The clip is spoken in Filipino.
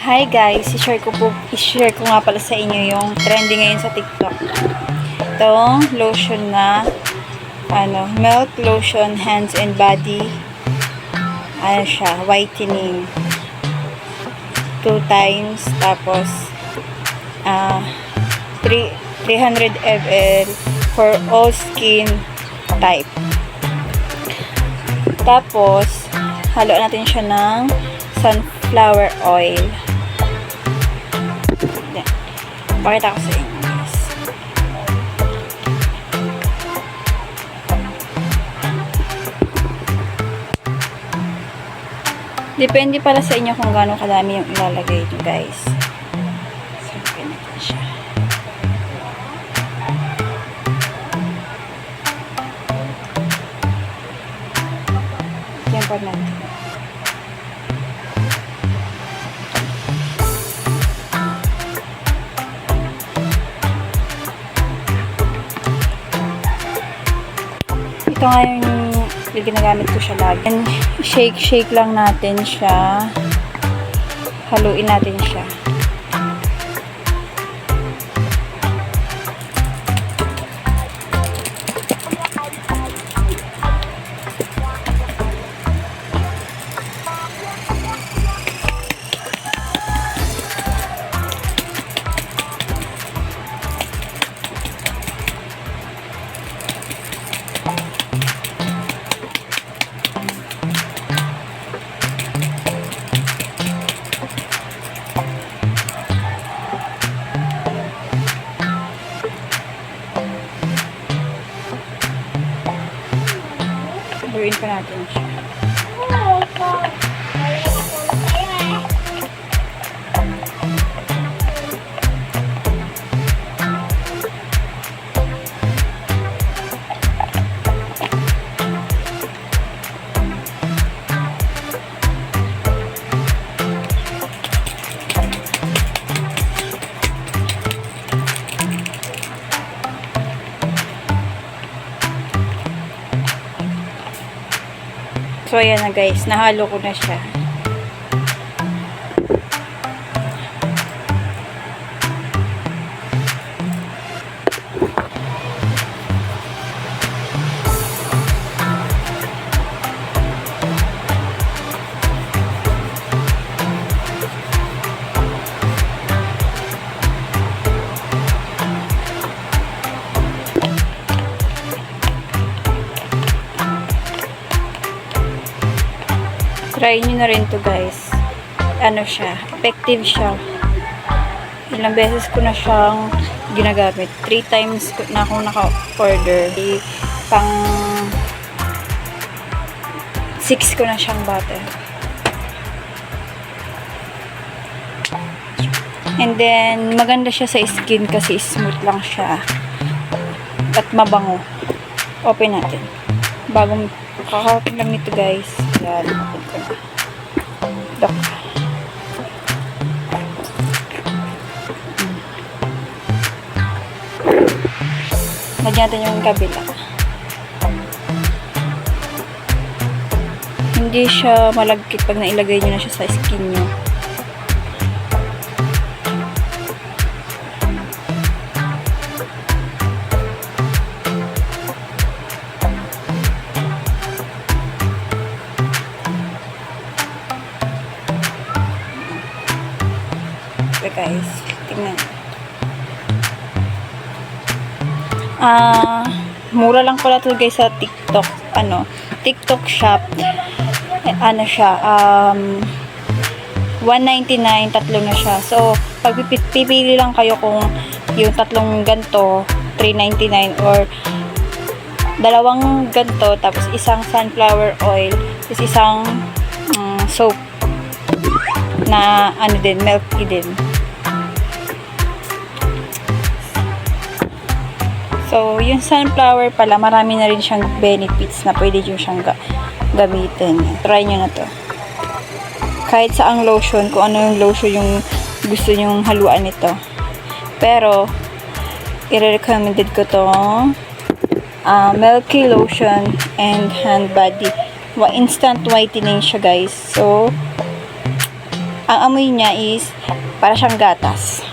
Hi guys, i-share ko nga pala sa inyo yung trending ngayon sa TikTok. Itong lotion na milk lotion, hands and body. Ano siya, whitening. 2 times tapos 300 ml for all skin type. Tapos halo natin siya ng sunflower oil. Pakita ko sa inyo guys. Depende pala sa inyo kung gaano kadami yung ilalagay nyo guys. So, ganito siya. Yan pa natin. Ito nga yung ginagamit ko siya lagi. And shake lang natin siya. Haluin natin siya. Haluin pa natin siya. So, ayan na guys. Nahalo ko na siya. Try nyo na rin to guys. Ano siya, effective siya. Ilang beses ko na siyang ginagamit. 3 times na akong naka-order. Pang 6 ko na siyang bottle. And then, maganda siya sa skin kasi smooth lang siya. At mabango. Open natin. Bagong kakapin lang nito guys. Yan. Open ko na. Dok. Lagyan natin yung kabila. Hindi siya malagkit pag nailagay nyo na siya sa skin nyo. Guys, tingnan. Mura lang pala to guys sa TikTok. TikTok shop. Ano siya, 199, tatlo na siya. So, pag pipili lang kayo kung yung tatlong ganto, 399 or dalawang ganto, tapos isang sunflower oil, tapos isang soap na milky din. So, yung sunflower pala, marami na rin siyang benefits na pwede nyo siyang gamitin. Try nyo na to. Kahit saang lotion, kung ano yung lotion yung gusto nyong haluan nito. Pero, i-recommended ko tong milky lotion and hand body. Instant whitening siya guys. So, Ang amoy niya is para siyang gatas.